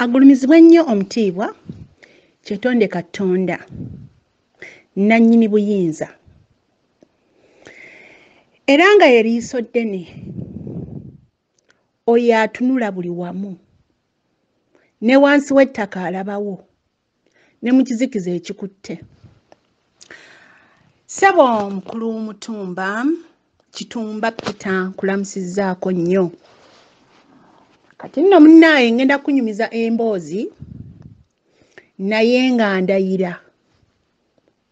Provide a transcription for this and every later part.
Agulumizibwa nnyo omutiibwa Kyetonde Katonda nannyini buyinza era nga ye liiso ddene oyo atunula buli wamu ne wansi w'ettaka alabawo ne mu kizikiza ekikutte. Ssebo mukulu Mutumba Kitumba Peter nkulamusizzaako nnyo. Kati nno munnaaye ngenda kunyumiza emboozi naye nga ndayira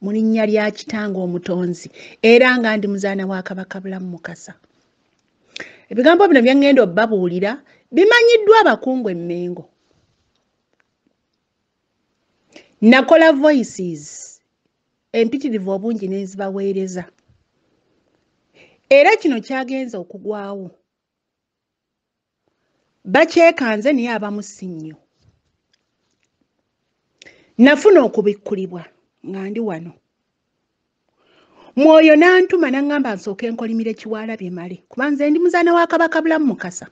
mu linnya lya Kitange Omutonzi era nga ndi muzaana wa Kabaka Bulamu Mukasa. Ebigambo bino bye ngenda obbabuulira bimanyiddwa abakungu e Mmengo. Nakola voices empitirivu obungi ne nzibaweereza era kino kyagenza okugwawo. Bakyekanze naye abamu si nnyo. Nafuna okubikkulibwa nga ndi wano. Mwoyo n'antuma n'aŋŋamba nsooke nkolimire Kiwalabye Male kuba nze ndi muzaana wa Kabaka Bulamu Mukasa.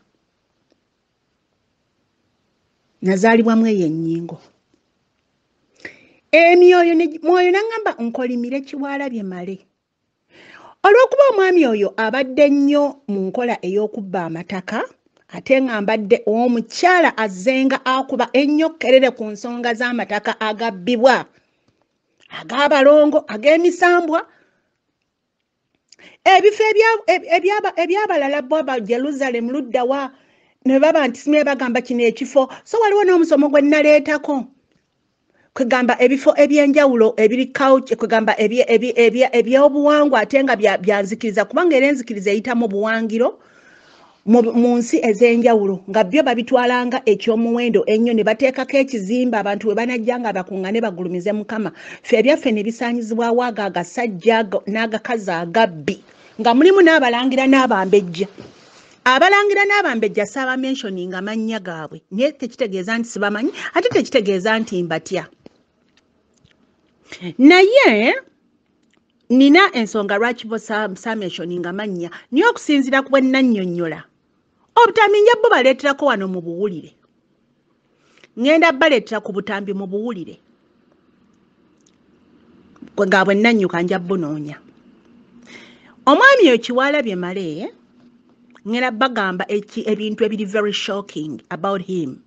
Nazaalibwamu eyo ennyingo. Mwoyo n'aŋŋamba nkolimire Kiwalabye Male. Olw'okuba omwami oyo abadde nnyo mu nkola ey'okubba amataka ate nga mbadde omukyala azenga akuba ennyo kkerere ku nsonga z'amataka agabbibwa ag'abalongo ag'emisambwa ebifo ebyabalala bo ba Jerusalem luddawa ne baba nti simye bagamba kino ekifo so waliwo n'omusomo gwe naleetako kwegamba ebifo ebyenjawulo ebiri couch kwegamba ebyobuwangwa ate nga byanzikiriza kubanga era enzikiriza eyitamu buwangiro mu nsi ez'enjawulo nga byo babitwalanga ekyomuwendo ennyo ne bateekako ekizimba abantu we banajja nga bakuŋŋane bagulumize Mukama. Ffe ebyaffe ne bisaanyizibwawo ago agasajja n'agakazi agabbi nga mulimu n'abalangira n'abambejja. Abalangira n'abambejja saaba mentioning amannya gaabwe naye tekitegeeza nti sibamanyi ate tekitegeeza nti mbatya. Naye nina ensonga lwaki bo mentioning amannya naye okusinziira ku bwe nnannyonnyola obutambi nja bo baleeterako wano mu buwulire. Ngenda baleetera ku butambi mu buwulire nga bwe nnannyuka nja bunoonya. Omwami oyo Kiwalabye Male ngenda bagamba ebintu ebiri very shocking about him.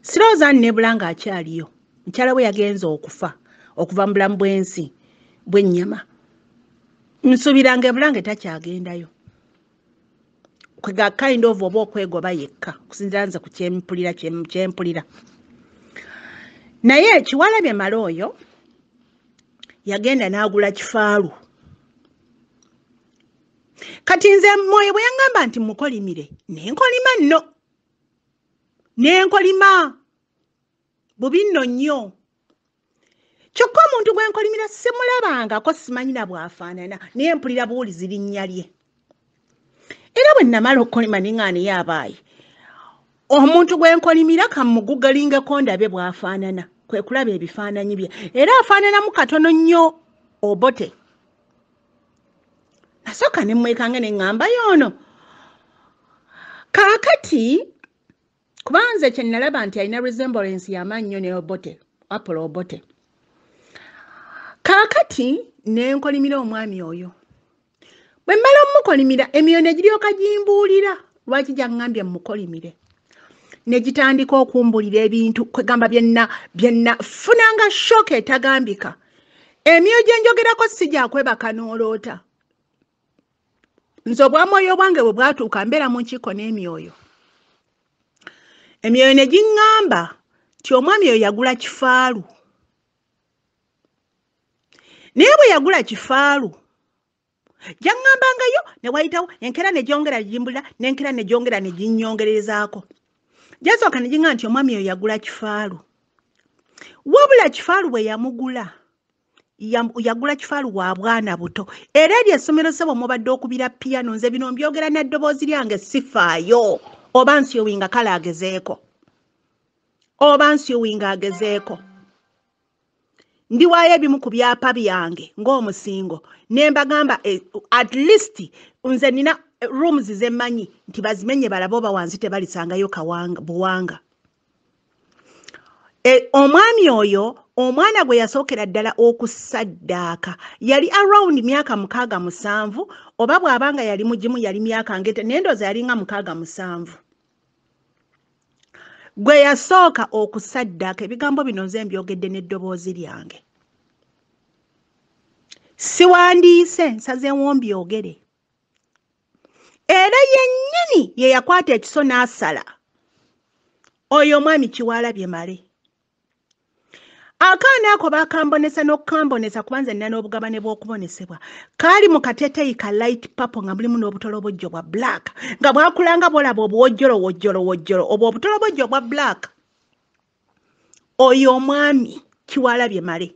Sirowooza nnebula ng'akyaliyo mukyala we yagenza okufa okuva mu bulamu bw'ensi bw'ennyama. Nsuubiranga ebulange takyagendayo kwega kind of oba okwegoba yekka kusinziira nze ku kyempulira. Naye Kiwalabye Male oyo yagenda n'agula kifaalu. Kati nze mwoyo bwe yaŋŋamba nti mukolimire nenkolima nno nenkolima bubi nno nnyo. Kyokka omuntu gwe nkolimira simulabangako simanyi na bw'afaanana naye mpulira buwulizi linnya lye. Era bwe namala okukolima neŋŋaana yabaayi omuntu gwe nkolimira kamugugalingako ndabe bw'afaanana kwe kulaba ebifaananyi bye era afaananamu katono nnyo Obote. Nasooka ne mwekanga ne ŋŋamba y'ono. Kaakati kubanze kye nalaba nti alina resemblance y'amaanyi nnyo ne Obote, Apollo Obote. Kaakati ne nkolimira omwami oyo. Bwe mmala omukolimira emyoyo ne giryoka gimbuulira lwaki gyaŋŋambye mukolimire. Ne gitandika okumbulira ebintu kwegamba byenna funanga shoka etagambika. Emyoyo gye njogerako si gya kwebaka n'oloota. Nze obwamwoyo bwange bwe bwatuuka mbeera mu nkiiko n'emyoyo. Emyoyo ne giŋŋamba nti omwami oyo yagula kifaalu. Naye bwe yagula kifaalu gyaŋŋambangayo ne wayitawo enkera ne gyongera gimbulira n'enkera ne gyongera ne ginnyongerezaako. Gyasooka ne giŋŋamba nti omwami oyo yagula kifaalu. Wabula kifaalu bwe yamugula yagula kifaalu wa bwana buto era eryo essomero ssebo mubadde okubira piano nze bino mbyogera na ddoboozi lyange sifaayo oba nsiowinga kale agezeeko oba nsiowinga agezeeko. Ndiwaayo ebimu ku byapa byange ng'omusingo ne mbagamba at least nze nina rooms ze mmanyi nti bazimenye balabo bawanzi tebalisangayo buwanga. Omwami oyo omwana gwe yasookera ddala okusaddaaka yali around myaka 67 oba bw'abanga yali mugimu yali myaka ngete nendoza yali nga 67 gwe yasooka okusaddaaka. Ebigambo bino nze mbyogedde n'eddoboozi lyange, siwandiise, nsazeewo mbyogere. Era yennyini ye yakwata ekiso n'asala oyo omwami Kiwalabye Male. Akaana ako bakambonesa n'okukambonesa kubanza nina n'obugabane bw'okubonesebwa. Kaali mu kateeteeyi ka light purple nga mulimu n'obutolobojjo bwa black nga bwakulanga bwolaba obuwojjolo wojjolo obwo obutolobojjo bwa black. Oyo omwami Kiwalabye Male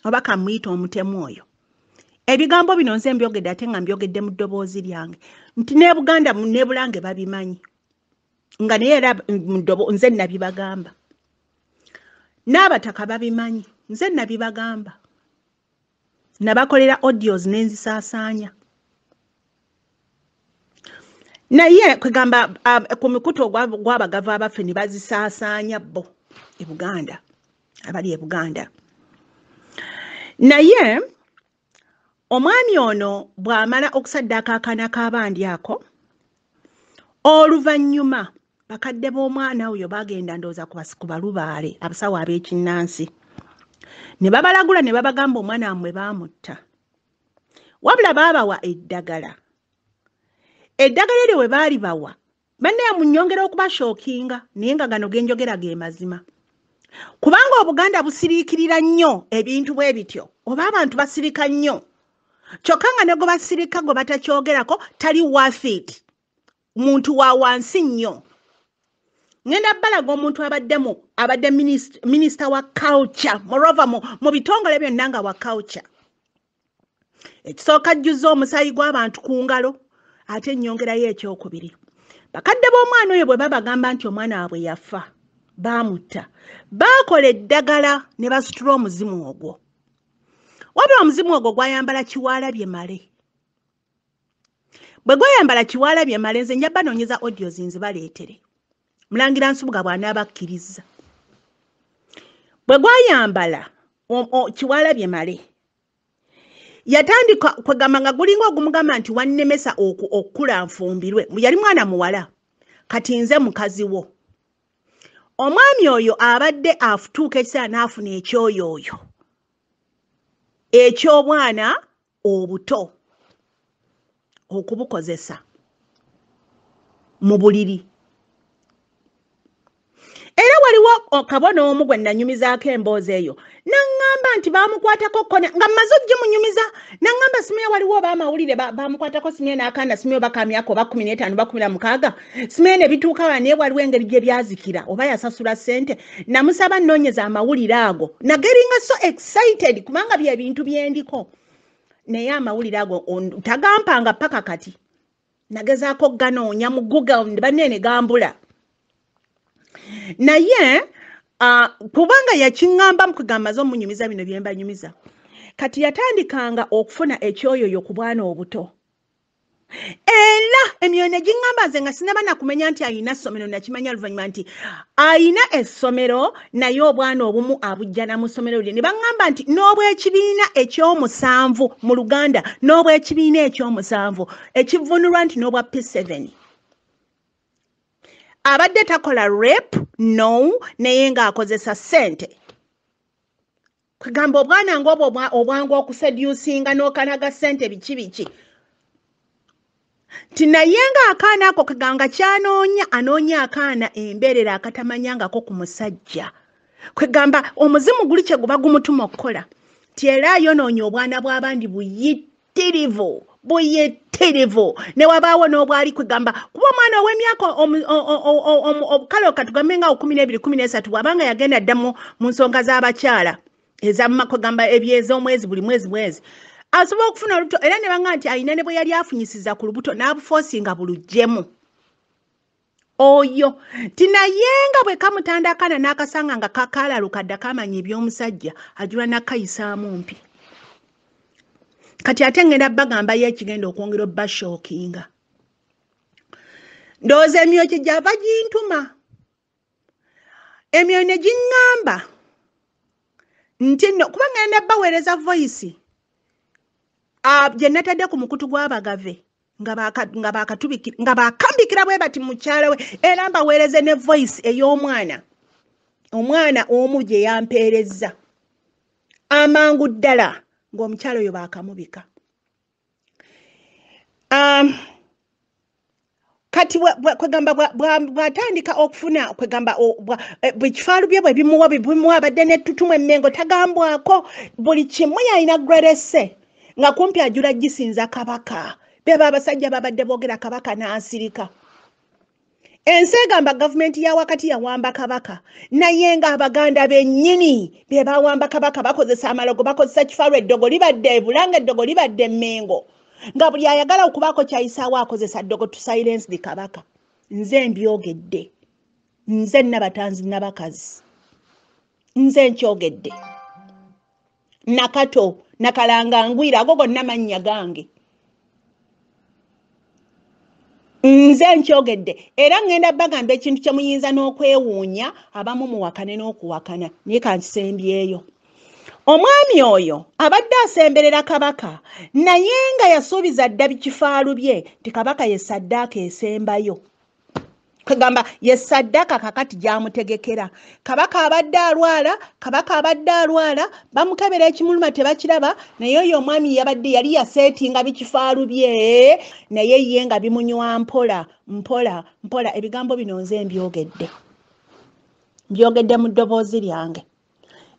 oba kamuyita omutemu oyo. Ebigambo bino nze mbyogedde ate nga mbyogedde mu ddoboozi lyange nti ne Buganda ne Bulange babimanyi nga naye era nze nabibagamba. N'abataka babimanyi nze nabibagamba. Nabakolera audios n'enzisaasaanya. Naye kwegamba ku mikutu gw'abagavu abaffe ne bazisaasaanya bo e Buganda, abali e Buganda. Naye omwami ono bw'amala okusaddaaka akaana k'abandi ako, oluvannyuma bakadde b'omwana oyo bagenda ndooza ku balubaale abasawo ab'ekinnansi ne babalagula ne babagamba omwana wammwe baamutta, wabula baabawa eddagala. Eddagala eryo we baali bawa banne yamunnyongera okubashookinga, naye nga gano genjogera ge mazima. Kubanga Obuganda busiriikirira nnyo ebintu bwe bityo, oba abantu basirika nnyo, kyokka nga ne gwe basirika gwe batakyogerako tali worth it, muntu wa wansi nnyo. Ngenda balaga omuntu abadde minisita wa culture, moreover mu bitongole byonna nga wa culture. Ekisooka ajjuzza omusaayi gw'abantu ku ngalo, ate nnyongerayo ekyokubiri. Bakadde b'omwana oyo bwe babagamba nti omwana waabwe yafa, baamutta, baakola eddagala ne basitula omuzimu ogwo. Wabula omuzimu ogwo gwayambala Kiwalabye Male. Bwe gwayambala Kiwalabye Male, nze njja banoonyeza audios nzibaleetere. Mulangira Nsubuga bw'anaabakkiriza. Bwe gwayambala Kiwalabye Male, yatandika kwegamba nga gulinga ogumugamba nti wannemesa okukula nfumbirwe. Yali mwana muwala, kati nze mukazi wo. Omwami oyo abadde afutuuka ekiseera n'afuna ekyoyooyo eky'obwana obuto okubukozesa mu buliri. Era waliwo kabona omu gwe nanyumizaako emboozi eyo naŋŋamba nti baamukwatako kona nga mmaze ogimunyumiza, naŋŋamba Simeye waliwo oba amawulire baamukwatako Simeye n'akaana Simeye oba ka myaka oba 15 oba 16, Simeye ne bituuka wala naye waliwo engeri gye byazikira oba yasasula ssente. Namusaba nnoonyeza amawulire ago, nageringa so excited kubanga bye bintu byendiko, naye amawulire ago tagampanga paka kati. Nagezaako ganoonya mu Google banene gambula. Naye kubanga yakiŋŋamba mu kugamba zo munyumiza bino bye mbanyumiza, kati yatandikanga okufuna ekyoyoyo ku bwana obuto. Era emyoyo ne giŋŋamba nze nga sinaba nakumenya nti ayina essomero, nakimanya oluvannyuma nti ayina essomero naye obwana obumu abujjana mu ssomero lye. Ne baŋŋamba nti n'obwekibiina ekyomusanvu mu Luganda, n'obwekibiina ekyomusanvu ekivunulwa nti n'obwa P7 abadde takola rep no, naye ng'akozesa ssente. Kwegamba obwana ng'obwo obwangu okuseducinga n'okanaga ssente biki. Ti naye ng'akaana ako kweganga anoonya akaana embeerera akatamanyangako ku musajja. Kwegamba omuzimu guli kye guba gumutuma okukola. Ti era ayonoonya obwana bw'abandi buyitirivu. Ne wabaawo n'obwali kwegamba kuba omwana ow'emyaka obukalo katugambe nga 12 13 bw'abanga yagenda dda mu nsonga z'abakyala kwegamba ebyez'omwezi buli mwezi asobola okufuna olubuto. Era ne banga nti ayina ne bwe yali afunyisiza ku lubuto n'abufoosinga buluggyemu oyo. Ti naye nga bwe kamutanda akaana n'akasanga nga kakaalalukadde kamanya eby'omusajja ajula nakayisaamu mpi. Kati ate ngenda bagamba yekigenda okwongera obbashookinga. Ndowooza emyoyo gye gyava gintuma. emyo ne gingamba nti nno kuba ngenda baweereza voice gye natadde ku mukutu gw'abagave nga bakambikira bwe bati mukyala we era mbaweereze ne voice ey'omwana omu gye yampeerezza amangu ddala ng'omukyala oyo baakamubika. Kati kwegamba bw'atandika okufuna kwegamba bwekifaalu bye bwe bimuwa abadde n'ettutumu emmengo tagambwako buli kimu yalina gwerese nga kumpi ajula gisinza kabaka beba abasajja babadde boogera kabaka n'asirika. Ensi egamba gavumenti ya wakati yawamba kabaka naye nga abaganda bennyini be bawamba kabaka bakozesa amalogo bakozesa kifaalu eddogo libadde ebulanga eddogo libadde emmengo nga buli ayagala okubaako kyayisaawo akozesa ddogo to silence the kabaka. Nze mbyogedde, nze Nabatanzi Nabakazi, nze nkyogedde. Nakato Nakalanga Ngwira ago gonna mannya gange. Nze nkyogedde era ngenda bagamba ekintu kye muyinza n'okwewuunya abamu muwakane n'okuwakana naye kansembyeyo. Omwami oyo abadde asemberera kabaka naye nga yasuubiza dda bikifaalu bye nti kabaka ye ssaddaaka esembayo. Kwegamba ye ssaddaaka kakati gy'amutegekera. Kabaka abadde alwala bamukebera ekimuluma tebakiraba naye oyo omwami yali yaseetinga bikifaalu bye naye ye nga bimunywa mpola. Ebigambo bino nze mbyogedde mu ddoboozi lyange.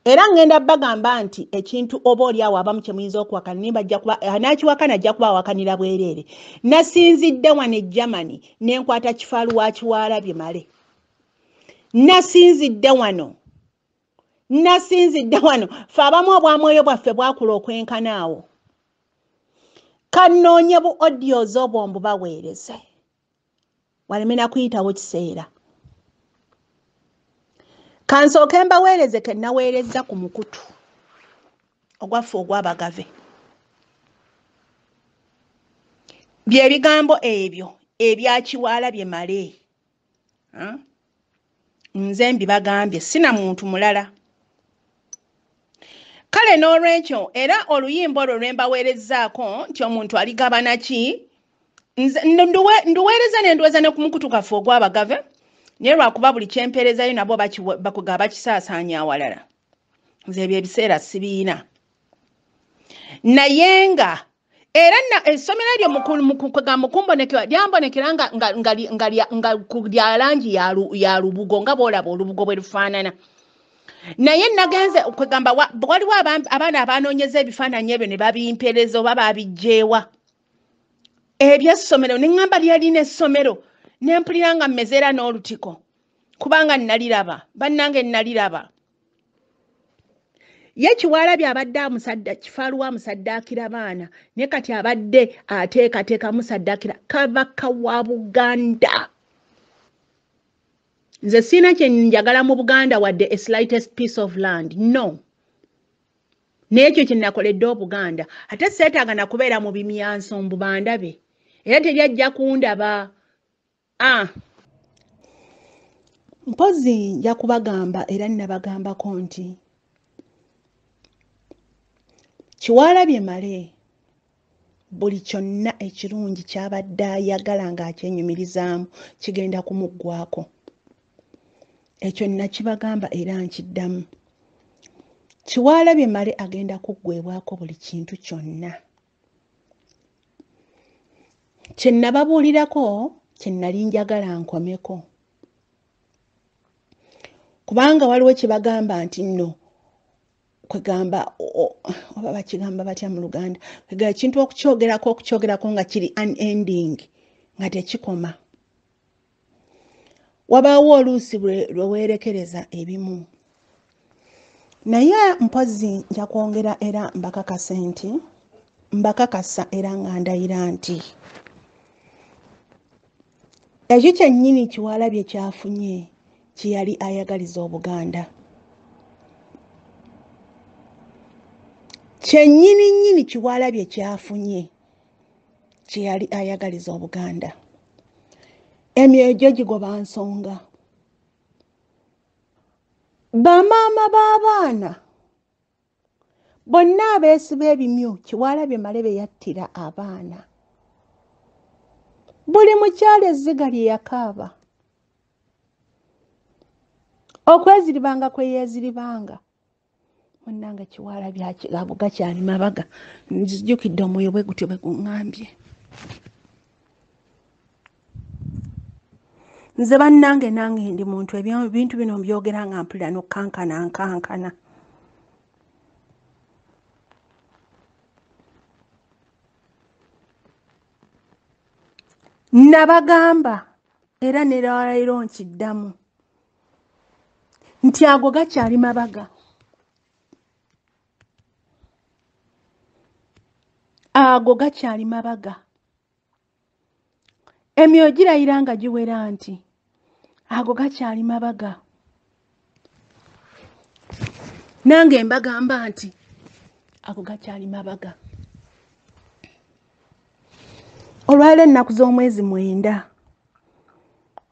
Era ngenda bagamba nti ekintu oba oli awo abamu kye muyinza okuwakana nimba ajja kuba anaakiwakana ajja kuba awakanira bwereere. Nasinzidde wano e Germany ne nkwata kifaalu wa Kiwalabye Male. Nasinzidde wano ffe abamu obwamwoyo bwaffe bwakula okwenkana awo. Kannoonye bu audios obwo mbubaweereze waleme na kuyitawo kiseera. Kansooke mbaweereze ke naweerezza ku mukutu ogwaffe ogw'abagave. Bye bigambo ebyo ebya Kiwalabye Male. Nze mbibagambye sina muntu mulala. Kale n'olwekyo era oluyimba olwo lwe mbaweerezzaako nti omuntu aligabana ki nduweereza ne nduweereza ne ku mukutu gaffe ogw'abagave. Naye lwakuba buli kyempeerezayo nabo bakugaba bakisaasaanya awalala. Nze ebyo ebiseera sibiina. Naye nga era essomero eryo mukumbonekera lyambonekera nga lya langi ya lubugo nga boolaba olubugo bwe lufaanana. Naye nagenze kwegamba waliwo abaana abanoonyeza ebifaananyi ebyo ne babimpeereza oba babijjeewa. Ebyessomero ne ŋŋamba lyalina essomero. Nempulira nga mmezeera n'olutiko kubanga naliraba bannange naliraba. Ye Kiwalabye abadde kifaalu wa musaddaakira baana naye kati abadde ateekateeka musaddaakira kabaka wa Buganda. Nze siina kye njagala mu Buganda wadde a slightest piece of land, no. N'ekyo kye nakoledde Obuganda ate seetaaga na kubeera mu bimyanso mbu bandabe era teryajja kundaba. Mpozi nja kubagamba era nnabagambako nti Kiwalabye Male buli kyonna ekirungi kyabadde ayagala ng'akyenyumirizaamu kigenda kumuggwako. Ekyo nnakibagamba era nkiddamu. Kiwalabye Male agenda kuggwebwako buli kintu kyonna. Kye nababuulirako kye nali njagala nkomeko. Kubanga waliwo kye bagamba nti nno kwegamba oba bakigamba batya mu Luganda kwegamba ekintu okukyogerako nga kiri unending nga tekikoma. Wabaawo oluusi lwe weerekereza ebimu. Naye mpozi nja kwongera era mbakakasa era nga ndayira nti ekyo kyennyini Kiwalabye kyafunye kye yali ayagaliza Obuganda. Kyennyini Kiwalabye kyafunye kye yali ayagaliza Obuganda. Emyoyo gyo gigoba nsonga. bamaama b'abaana bonna abeesiba ebimyu Kiwalabye Male yattira abaana. Buli mukyala ezziga lye yakaaba. Okweziribanga kwe yeeziribanga. Munnange Kiwalabye ago gakyali mabaga. Nzijjukidde omwoyo bwe gutyo bwe guŋŋambye. Nze bannange nange ndi muntu ebintu bino mbyogera nga mpulira n'okkankana. Nabagamba era ne leero nkiddamu nti ago gakyali mabaga. Ago gakyali mabaga. Emyoyo girayira nga giwera nti ago gakyali mabaga. Nange mbagamba nti ago gakyali mabaga. Olwaleero ennaku z'omwezi 9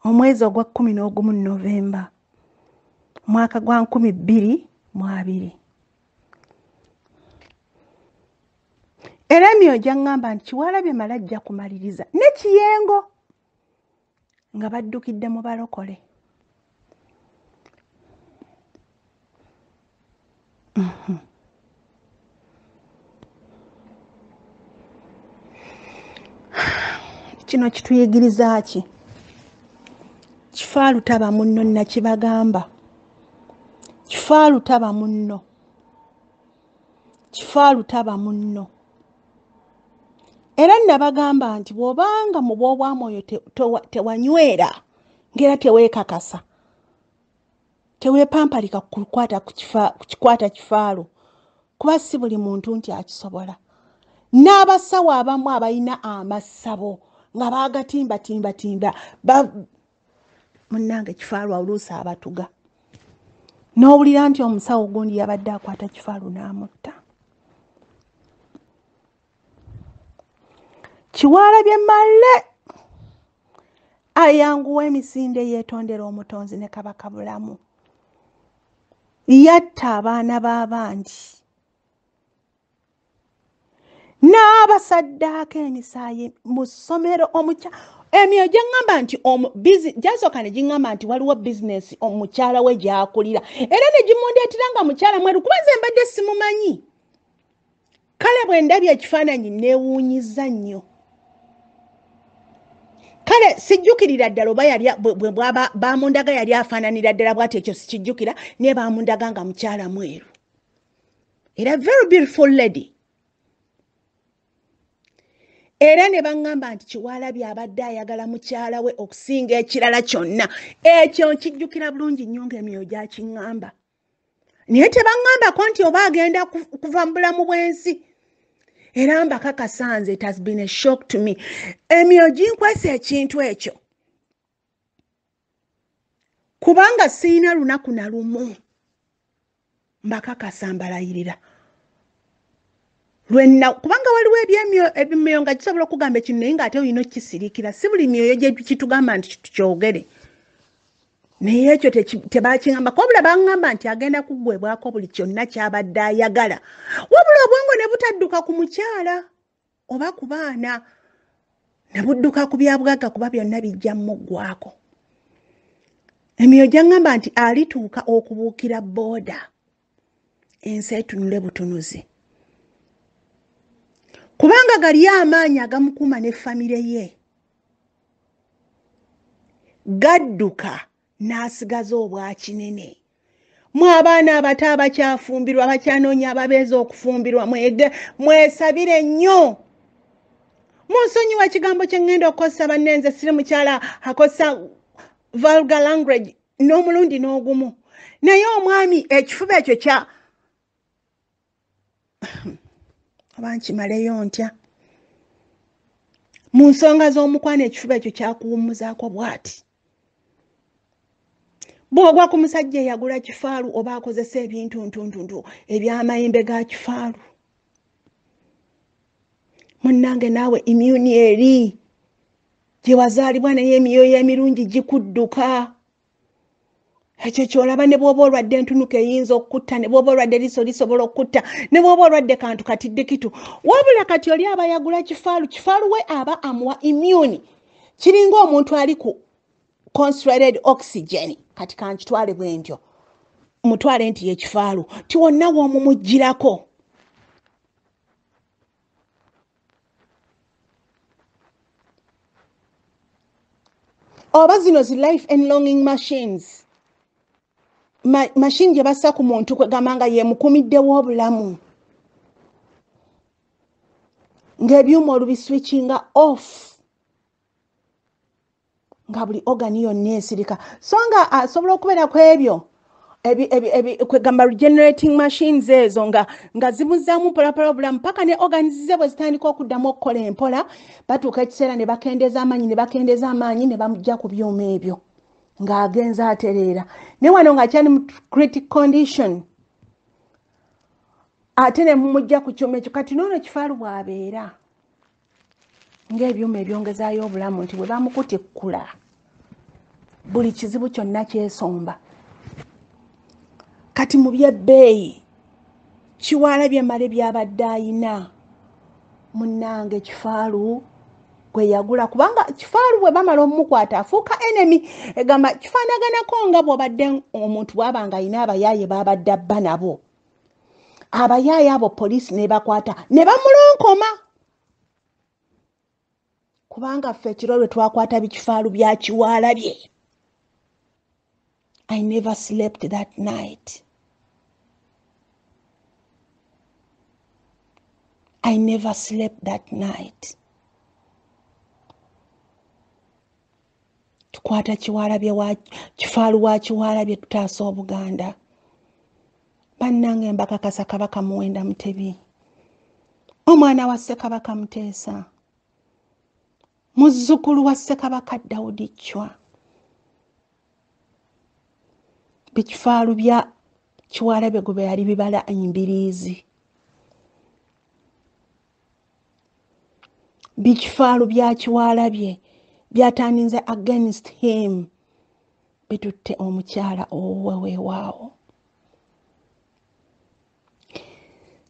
omwezi ogwa 11 Novemba mwaka gwa 2022. Era emyoyo gyaŋŋamba nti Kiwalabye Male ajja kumaliriza ne Kiyengo nga baddukidde mu balokole. Kino kituyigiriza ki? Kifaalu taba munno nakibagamba. Kifaalu taba munno. Kifaalu taba munno. Era nabagamba nti bw'obanga mu bw'obwamwoyo tewanywera ngera teweekakasa, teweepampalika kukikwata kifaalu, kuba si buli muntu nti akisobola. N'abasawo abamu abalina amasabo nga baagatimbatimba munnange kifaalu oluusi abatuga. N'owulira nti omusawo gundi yabadde akwata kifaalu n'amutta. Kiwalabye Male ayanguwa emisinde yeetondera omutonzi ne Kabaka bulamu. Yatta abaana b'abandi. N'abasaddaako emisaayi mu ssomero emyoyo gyaŋŋamba nti gyasooka ne giŋŋamba nti waliwo bizinesi omukyala we gy'akulira era ne gimundeetera nga mukyala mweru kuba nze mbadde simumanyi. Kale bwe ndabye ekifaananyi neewuunyizza nnyo. Kale sijjukirira ddala oba bamundaga yali afaananira ddala bw'ati, ekyo sikijjukira, naye bamundaga nga mukyala mweru. Era very beautiful lady. Era ne baŋŋamba nti Kiwalabye abadde ayagala mukyala we okusinga ekirala kyonna. Ekyo nkijjukira bulungi nnyo ng'emyoyo gyakiŋŋamba. Naye tebaŋŋambako nti oba agenda kuva mu bulamu bw'ensi. Era mbakakasa nze, it has been a shock to me. Emyoyo ginkwesa ekintu ekyo. Kubanga siyina lunaku na lumu mbakakasa mbalayirira. Kubanga waliwo ebimyoyo nga kisobola okugamba ekintu naye ng'ate olina okukisirikira. Si buli myoyo gye kitugamba nti tukyogere. Naye ekyo tebakiŋŋamba. Wabula baŋŋamba nti agenda kuggwebwako buli kyonna ky'abadde ayagala. Wabula obwongo ne butadduka ku mukyala oba ku baana, ne budduka ku byabugagga kuba byonna bijja mmuggwako. Emyoyo gyaŋŋamba nti alituuka okubuukira booda ensi etunule butunuzi. Kubanga gali amaanyi agamukuuma ne famire ye. Gadduka n'asigaza obwa kinene. Mu abaana abato abakyafumbirwa abakyanoonya ababeeza okufumbirwa mwesabire nnyo. Munsonyiwa ekigambo kye ŋŋenda okukozesa bannenze siri mukyala akozesa vulgar language n'omulundi n'ogumu. Naye omwami ekifuba ekyo kya oba nkimaleyo ntya. Mu nsonga z'omukwano ekifuba ekyo kyakuwummuzaako bw'ati. Bw'ogwa ku musajja eyagula kifaalu oba akozesa ebintu ntuntuntu eby'amayembe ga kifaalu. Munnange naawe immune eri gye wazaalibwa naye emyoyo emirungi gikudduka. ekyo kyolaba ne bw'oba olwadde entunuka eyinza okutta ne bw'oba olwadde liso lisobola okutta ne bw'oba olwadde kantu katidde kitu wabula kati oli aba yagula kifaalu we aba amuwa immune kiringa omuntu ali ku concentrated oxygen kati kankitwale bwe ntyo mutwale nti yekifaalu ti wonna w'omumugirako oba zino zi life and longing machines machine gye bassa ku muntu kwegamba nga ye mukumiddewo obulamu ng'ebyuma olubiswitchinga off nga buli organi yonna esirika so nga asobola okubeera ku ebyo kwegamba regenerating machines ezo nga zibuzzaamu mpolapola obulamu paka ne organize bwe zitandika okuddamu okukola empola batuuka ekiseera ne bakendeeza amaanyi ne bamujja ku byuma ebyo ng'agenza atereera ne wano ng'akyali mu critic condition ate ne mumujja ku kyuma ekyo kati noono kifaalu bw'abeera ng'ebyuma ebyongezaayo obulamu nti bwe bamukutikkula buli kizibu kyonna kyesomba kati mu byebbeeyi Kiwalabye male byabadde ayina munnange kifaalu gwe yagula kubanga kifaalu bwe bamala omukwata afuuka enemy egamba kifaanaganako nga bw'obadde omuntu bw'abanga ayina abayaaye babadde abba nabo abayaaye abo poliisi ne bakwata ne bamulonkoma kubanga ffe ekiro lwe twakwata bikifaalu bya Kiwalabye. I never slept that night. I never slept that night. Tukwata Kiwalabye wa kifaalu wa Kiwalabye tutaasa Obuganda. Bannange mbakakasa Kabaka Muwenda Mutebi. Omwana wa Ssekabaka Muteesa. Muzzukulu wa Ssekabaka Daudi Chwa. Bikifaalu bya Kiwalabye gwe yali bibala Imbiriizi. Bikifaalu bya Kiwalabye byatandinze against him bitutte omukyala oweweewaawo.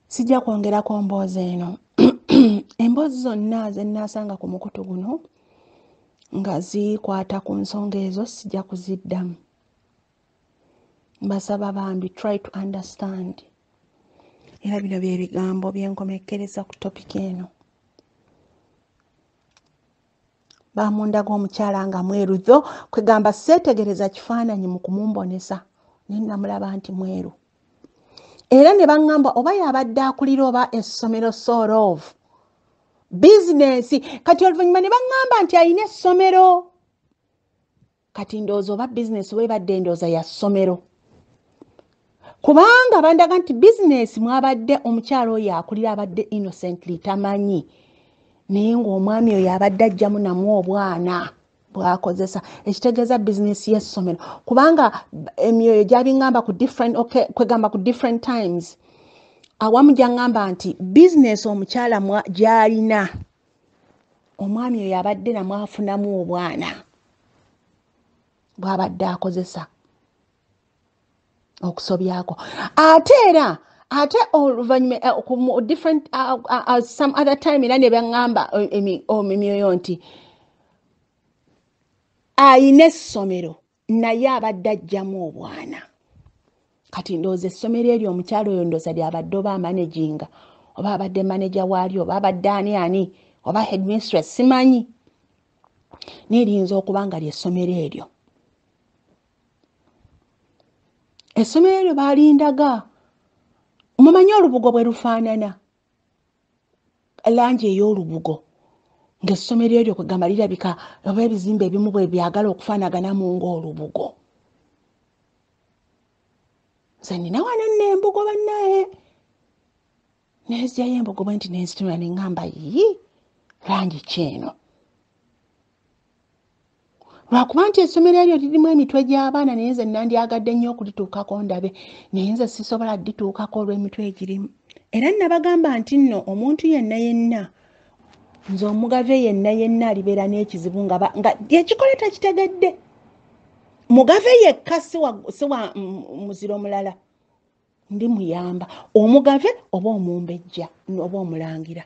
Sijja kwongerako mboozi eno. Emboozi zonna ze nnaasanga ku mukutu guno nga zikwata ku nsonga ezo sijja kuziddamu. Mbasaba bambi try to understand. Era bino bye bigambo byenkomekkereza ku topic eno. Bamunda g'omukyala nga mweru tho kwegamba seetegereza kifaananyi mu kumumbonesa ne namulaba nti mweru. Era ne baŋŋamba oba yabadde akulira oba essomero sort of business kati oluvannyuma ne baŋŋamba nti alina essomero kati ndowooza oba business oba ebadde ndowooza ya ssomero kubanga bandaga nti business mwabadde omukyala oyo akulira abadde innocently tamanyi naye ng'omwami oyo abadde ajjamu namu obwana bw'akozesa ekitegeeza business y'essomero kubanga emyoyo gy'abiŋŋamba ku different kwegamba ku different times awamu gy'aŋŋamba nti business omukyala gy'alina omwami oyo abadde namu afunamu obwana bw'abadde akozesa okusobyako ate oluvannyuma different some other time era ne baŋŋamba emyoyo nti ayina essomero naye abadde ajjamu obwana kati ndowooza essomero eryo omukyalo oyo ndowooza lyabadde oba amanaginga oba abadde manager waalyo oba abadde ani oba headmistress simanyi n'eriyinza okuba nga lyessomero eryo. Essomero eryo baalindaga mumanyi olubugo bwe lufaanana langi ey'olubugo ng'essomero eryo kwegamba lirabika oba ebizimbe ebimu bwe byagala okufaanaganamu ng'olubugo. Nze nina wano nno embugo bannaye neezyayo embugo bwe nti nenzituna ne ŋŋamba langi ki eno lwakuba nti essomero eryo lirimu emitwe gy'abaana naye nze nandyagadde nnyo okulituukako ndabe naye nze sisobola ddituukako olw'emitwe egirimu. Era nabagamba nti nno omuntu yenna nze omugave yenna alibeera n'ekizibu nga ekikole takitegedde mugave yekka siwa muziro mulala ndi muyamba omugave oba omumbejja oba omulangira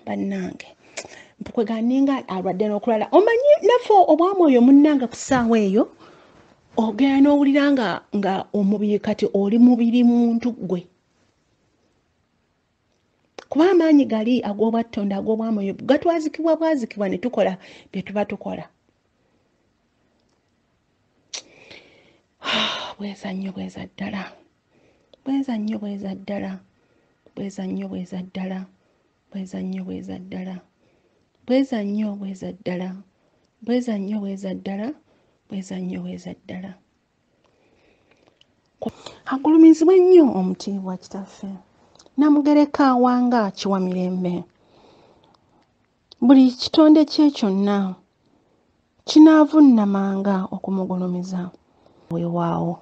bannange mpweganinga alwadde n'okulala omanyi naffe obwamwoyo munnanga ku ssaawa eyo ogenda n'owulira nga omubiri kati oli mubiri muntu gwe kuba amaanyi gali ag'obwattonda ag'obwamwoyo bwazikibwa ne tukola bye tuba tukola bweza nnyo bweza ddala bweza nnyo bweza ddala bweza nnyo bweza ddala bweza nnyo bweza ddala bweza nnyo bweza ddala bweza nnyo bweza ddala bweza nnyo bweza ddala agulumizibwe nnyo omutiibwa kitaffe Namugereka wanga kiwa mirembe buli kitonde kye kyonna kinaavunnamanga okumugulumiza weewaawo